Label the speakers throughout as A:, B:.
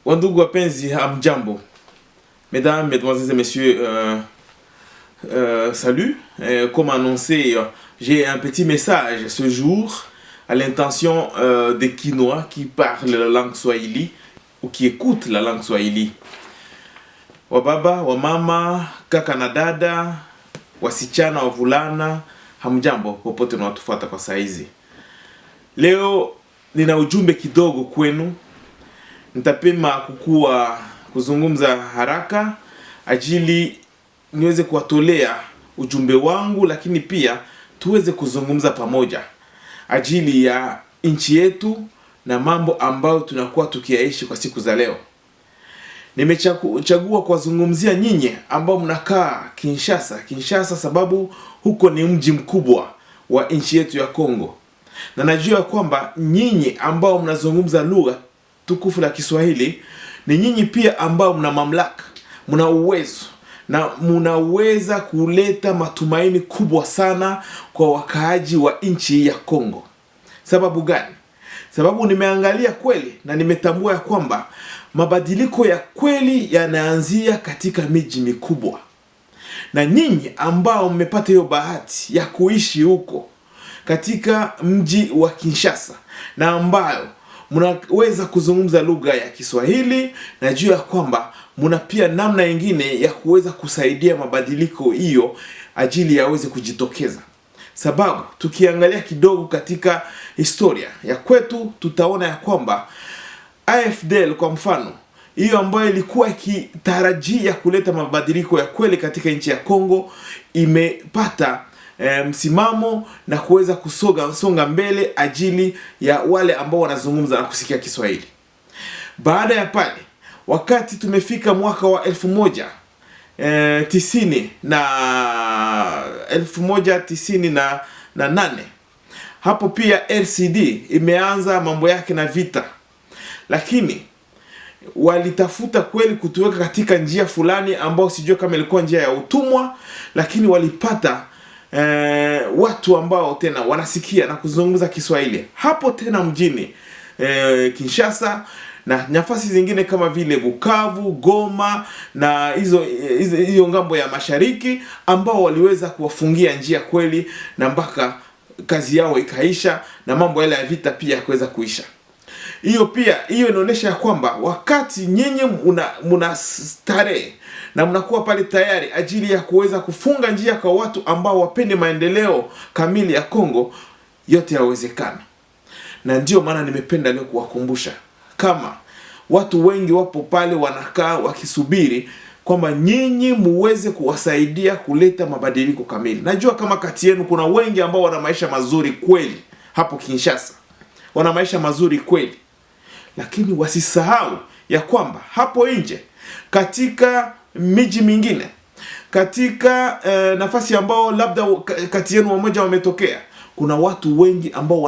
A: Wandugu wapenzi, hamjambo. Mesdames, mesdemoiselles et messieurs, salut. Comme annoncé, j'ai un petit message ce jour à l'intention des Kinois qui parlent la langue Swahili ou qui écoutent la langue Swahili. Wababa, wamama, kaka na dada, wasichana, wavulana, hamjambo popote unatufuata kwa saizi. Leo nina ujumbe kidogo kwenu. Nitapima kuzungumza haraka ajili niweze kuwatolea ujumbe wangu, lakini pia tuweze kuzungumza pamoja ajili ya nchi yetu na mambo ambayo tunakuwa tukiyaishi kwa siku za leo. Nimechagua kuwazungumzia nyinyi ambao mnakaa Kinshasa sababu huko ni mji mkubwa wa nchi yetu ya Kongo. Na najua kwamba nyinyi ambao mnazungumza lugha tukufu la Kiswahili ni nyinyi pia ambao mna mamlaka, mna uwezo na mnaweza kuleta matumaini kubwa sana kwa wakaaji wa nchi ya Kongo. Sababu gani? Sababu nimeangalia kweli na nimetambua ya kwamba mabadiliko ya kweli yanaanzia katika miji mikubwa. Na nyinyi ambao mmepata hiyo bahati ya kuishi huko katika mji wa Kinshasa na ambayo mnaweza kuzungumza lugha ya Kiswahili, najua ya kwamba mna pia namna nyingine ya kuweza kusaidia mabadiliko hiyo ajili yaweze kujitokeza. Sababu tukiangalia kidogo katika historia ya kwetu tutaona ya kwamba AFDL kwa mfano, hiyo ambayo ilikuwa ikitarajia kuleta mabadiliko ya kweli katika nchi ya Kongo, imepata msimamo na kuweza kusonga mbele ajili ya wale ambao wanazungumza na kusikia Kiswahili. Baada ya pale, wakati tumefika mwaka wa 1198, hapo pia LCD imeanza mambo yake na vita, lakini walitafuta kweli kutuweka katika njia fulani ambao sijui kama ilikuwa njia ya utumwa, lakini walipata watu ambao tena wanasikia na kuzungumza Kiswahili hapo tena mjini Kinshasa na nafasi zingine kama vile Bukavu, Goma na hiyo ngambo ya mashariki, ambao waliweza kuwafungia njia kweli na mpaka kazi yao ikaisha na mambo yale ya vita pia kuweza kuisha. Hiyo inaonyesha ya kwamba wakati nyinyi mna starehe na mnakuwa pale tayari ajili ya kuweza kufunga njia kwa watu ambao wapende maendeleo kamili ya Kongo, yote yawezekana. Na ndio maana nimependa leo kuwakumbusha kama watu wengi wapo pale wanakaa wakisubiri kwamba nyinyi muweze kuwasaidia kuleta mabadiliko kamili. Najua kama kati yenu kuna wengi ambao wana maisha mazuri kweli hapo Kinshasa. Wana maisha mazuri kweli. Lakini wasisahau ya kwamba hapo nje katika miji mingine, katika nafasi ambao labda kati yenu wamoja wametokea, kuna watu wengi ambao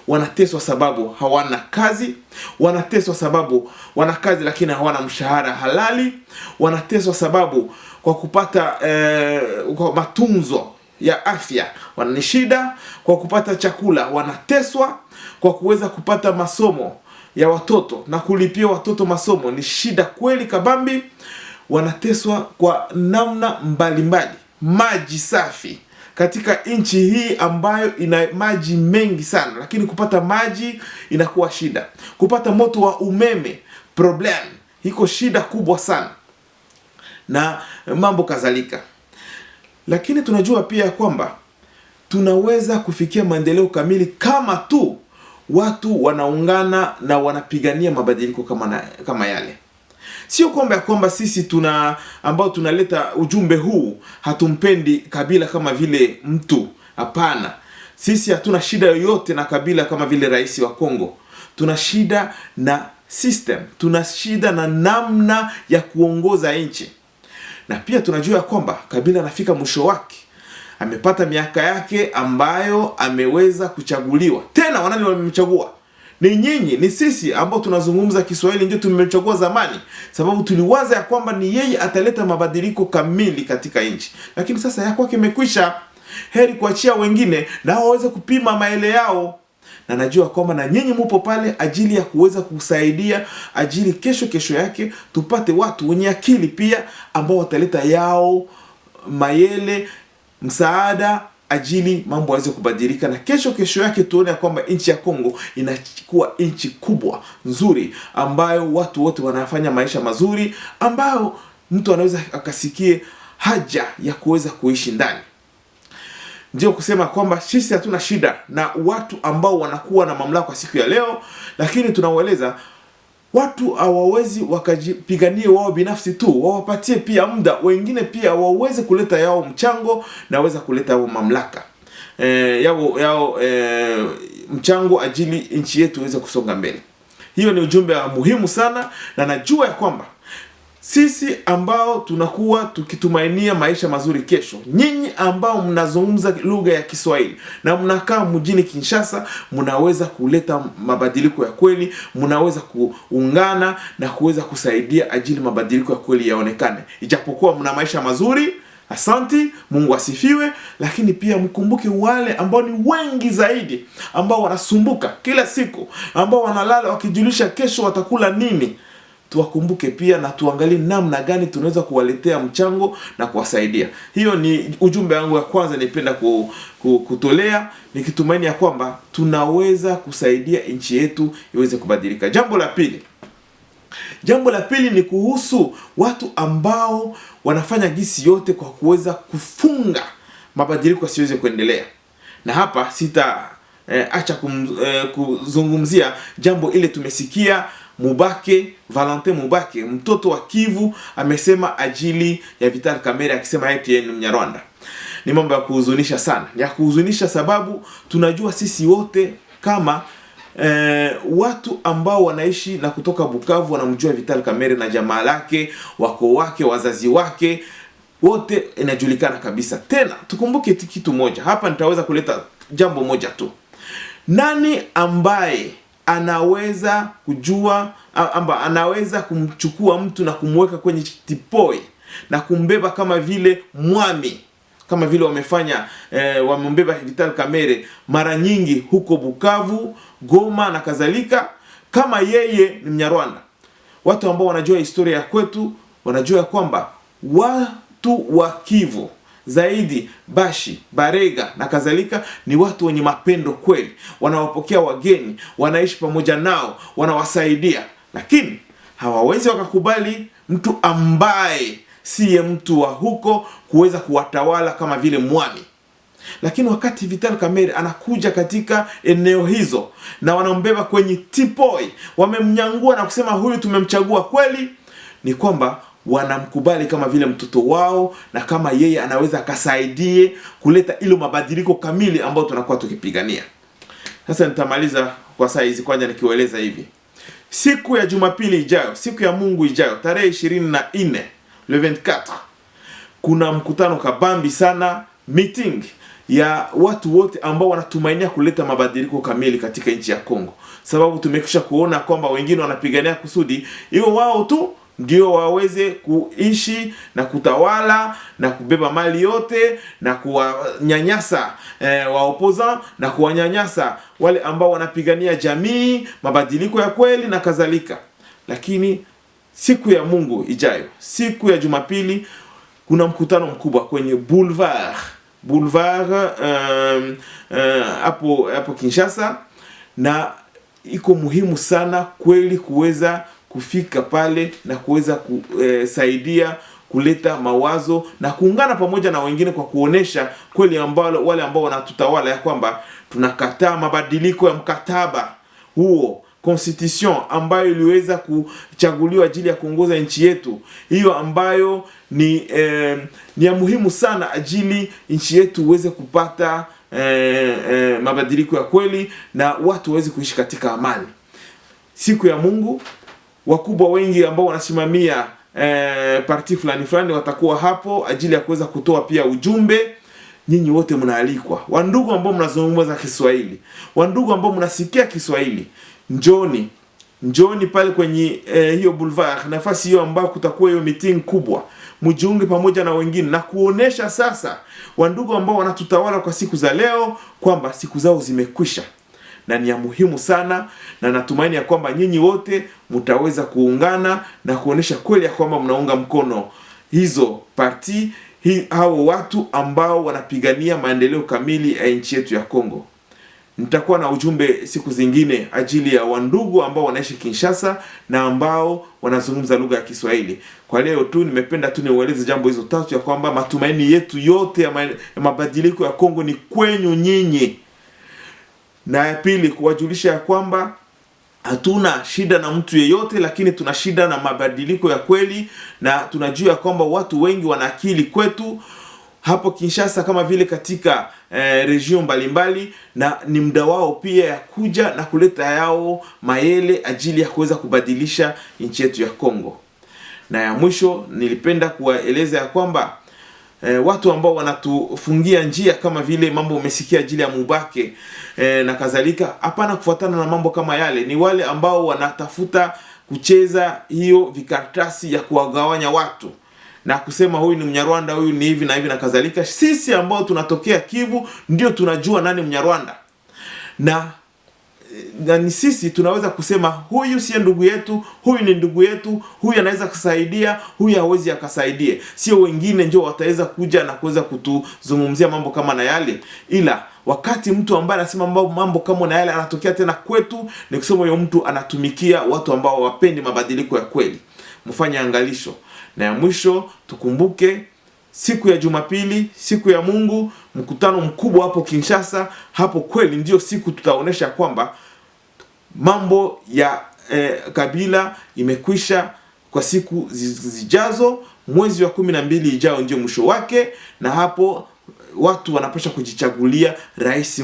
A: wanateswa sababu hawana kazi, wanateswa sababu wana kazi lakini hawana mshahara halali, wanateswa sababu kwa kupata kwa matunzo ya afya wana shida, kwa kupata chakula wanateswa, kwa kuweza kupata masomo ya watoto na kulipia watoto masomo ni shida kweli kabambi. Wanateswa kwa namna mbalimbali. Maji safi katika nchi hii ambayo ina maji mengi sana, lakini kupata maji inakuwa shida. Kupata moto wa umeme problem, iko shida kubwa sana na mambo kadhalika. Lakini tunajua pia kwamba tunaweza kufikia maendeleo kamili kama tu watu wanaungana na wanapigania mabadiliko kama yale. Sio kwamba sisi ambao tunaleta ujumbe huu hatumpendi Kabila kama vile mtu. Hapana. Sisi hatuna shida yoyote na Kabila kama vile rais wa Kongo. Tuna shida na system, tuna shida na namna ya kuongoza nchi. Na pia tunajua kwamba Kabila anafika mwisho wake. Amepata miaka yake ambayo ameweza kuchaguliwa. Tena wanani wamemchagua? Ni nyinyi, ni sisi ambao tunazungumza Kiswahili ndio tumemchagua zamani, sababu tuliwaza ya kwamba ni yeye ataleta mabadiliko kamili katika nchi. Lakini sasa ya kwake imekwisha. Heri kuachia wengine na waweze kupima maele yao. na najua kwamba na nyinyi mupo pale ajili ya kuweza kusaidia, ajili kesho yake tupate watu wenye akili pia ambao wataleta yao mayele, msaada, ajili mambo yaweze kubadilika, na kesho yake tuone kwamba nchi ya Kongo inakuwa nchi kubwa nzuri ambayo watu wote wanafanya maisha mazuri, ambayo mtu anaweza akasikie haja ya kuweza kuishi ndani. Ndio kusema kwamba sisi hatuna shida na watu ambao wanakuwa na mamlaka kwa siku ya leo, lakini tunawaeleza watu hawawezi wakajipiganie wao binafsi tu, wawapatie pia muda wengine pia waweze kuleta yao mchango na waweza kuleta yao mamlaka mchango ajili nchi yetu iweze kusonga mbele. Hiyo ni ujumbe muhimu sana, na najua ya kwamba sisi ambao tunakuwa tukitumainia maisha mazuri kesho, nyinyi ambao mnazungumza lugha ya Kiswahili na mnakaa mjini Kinshasa, mnaweza kuleta mabadiliko ya kweli, mnaweza kuungana na kuweza kusaidia ajili mabadiliko ya kweli yaonekane. Ijapokuwa mna maisha mazuri, asanti, Mungu asifiwe, lakini pia mkumbuke wale ambao ni wengi zaidi, ambao wanasumbuka kila siku, ambao wanalala wakijulisha kesho watakula nini. Tuwakumbuke pia na tuangalie namna gani tunaweza kuwaletea mchango na kuwasaidia. Hiyo ni ujumbe wangu wa kwanza nipenda kutolea, nikitumaini ya kwamba tunaweza kusaidia nchi yetu iweze kubadilika. Jambo la pili ni kuhusu watu ambao wanafanya gisi yote kwa kuweza kufunga mabadiliko yasiweze kuendelea. Na hapa acha kuzungumzia jambo ile tumesikia Valentin Mubake, mtoto wa Kivu, amesema ajili ya Vital Kamerhe, akisema yeye ni Mnyarwanda. Ni mambo ya kuhuzunisha sana. Ya kuhuzunisha sababu tunajua sisi wote kama watu ambao wanaishi na kutoka Bukavu wanamjua Vital Kamerhe na jamaa lake, wake, wazazi wake, wote inajulikana kabisa. Tena tukumbuke kitu moja. Hapa nitaweza kuleta jambo moja tu. Nani ambaye anaweza kujua anaweza kumchukua mtu na kumweka kwenye tipoi na kumbeba kama vile mwami, kama vile wamefanya wamembeba Vital Kamerhe mara nyingi huko Bukavu, Goma na kadhalika, kama yeye ni Mnyarwanda? Watu ambao wanajua historia ya kwetu wanajua kwamba watu wa Kivu zaidi, Bashi, Barega na kadhalika, ni watu wenye mapendo kweli, wanawapokea wageni, wanaishi pamoja nao, wanawasaidia, lakini hawawezi wakakubali mtu ambaye siye mtu wa huko kuweza kuwatawala kama vile mwami. Lakini wakati Vital Kamerhe anakuja katika eneo hizo na wanambeba kwenye tipoi, wamemnyangua na kusema huyu tumemchagua kweli, ni kwamba wanamkubali kama vile mtoto wao, na kama yeye anaweza akasaidie kuleta ilo mabadiliko kamili ambayo tunakuwa tukipigania. Sasa nitamaliza kwa saa hizi kwanza nikiwaeleza hivi. Siku ya Jumapili ijayo, siku ya Mungu ijayo, tarehe 24 le 24, kuna mkutano kabambi sana, meeting ya watu wote ambao wanatumainia kuleta mabadiliko kamili katika nchi ya Kongo. Sababu tumekwisha kuona kwamba wengine wanapigania kusudi hiyo wao tu ndio waweze kuishi na kutawala na kubeba mali yote na kuwanyanyasa waopozant na kuwanyanyasa wale ambao wanapigania jamii, mabadiliko ya kweli na kadhalika. Lakini siku ya Mungu ijayo, siku ya Jumapili, kuna mkutano mkubwa kwenye boulevard hapo Kinshasa, na iko muhimu sana kweli kuweza kufika pale na kuweza kusaidia kuleta mawazo na kuungana pamoja na wengine kwa kuonesha kweli wale ambao wanatutawala ya kwamba tunakataa mabadiliko ya mkataba huo, constitution ambayo iliweza kuchaguliwa ajili ya kuongoza nchi yetu, hiyo ambayo ni ya muhimu sana ajili nchi yetu uweze kupata mabadiliko ya kweli na watu waweze kuishi katika amani. Siku ya Mungu, wakubwa wengi ambao wanasimamia parti fulani watakuwa hapo ajili ya kuweza kutoa pia ujumbe. Nyinyi wote mnaalikwa, wandugu ambao mnazungumza Kiswahili, wandugu ambao mnasikia Kiswahili, njoni pale kwenye hiyo boulevard, nafasi hiyo ambao kutakuwa hiyo meeting kubwa, mjiunge pamoja na wengine na kuonesha sasa wandugu ambao wanatutawala kwa siku za leo kwamba siku zao zimekwisha, na ni ya muhimu sana, na natumaini ya kwamba nyinyi wote mtaweza kuungana na kuonesha kweli ya kwamba mnaunga mkono hizo parti hao watu ambao wanapigania maendeleo kamili ya nchi yetu ya Kongo. Nitakuwa na ujumbe siku zingine ajili ya wandugu ambao wanaishi Kinshasa na ambao wanazungumza lugha ya Kiswahili. Kwa leo tu nimependa tu niueleze jambo hizo tatu, ya kwamba matumaini yetu yote ya mabadiliko ya Kongo ni kwenyu nyinyi. Na ya pili, kuwajulisha ya kwamba hatuna shida na mtu yeyote, lakini tuna shida na mabadiliko ya kweli, na tunajua kwamba watu wengi wana akili kwetu hapo Kinshasa kama vile katika region mbalimbali, na ni muda wao pia ya kuja na kuleta yao maele ajili ya kuweza kubadilisha nchi yetu ya Kongo. Na ya mwisho, nilipenda kuwaeleza ya kwamba watu ambao wanatufungia njia kama vile mambo umesikia ajili ya Mubake na kadhalika, hapana kufuatana na mambo kama yale. Ni wale ambao wanatafuta kucheza hiyo vikaratasi ya kuwagawanya watu na kusema huyu ni Mnyarwanda, huyu ni hivi na hivi na kadhalika. Sisi ambao tunatokea Kivu ndio tunajua nani Mnyarwanda, na ni sisi tunaweza kusema huyu si ndugu yetu, huyu ni ndugu yetu, huyu anaweza kusaidia, huyu hawezi akasaidie. Sio wengine ndio wataweza kuja na kuweza kutuzungumzia mambo kama na yale. Ila wakati mtu ambaye anasema mambo kama na yale anatokea tena kwetu, ni kusema huyo mtu anatumikia watu ambao wapendi mabadiliko ya kweli. Mfanye angalisho. Na ya mwisho, tukumbuke siku ya Jumapili, siku ya Mungu, mkutano mkubwa hapo Kinshasa. Hapo kweli ndio siku tutaonesha kwamba mambo ya Kabila imekwisha kwa siku zijazo. Mwezi wa 12 ijao ndio mwisho wake, na hapo watu wanapaswa kujichagulia rais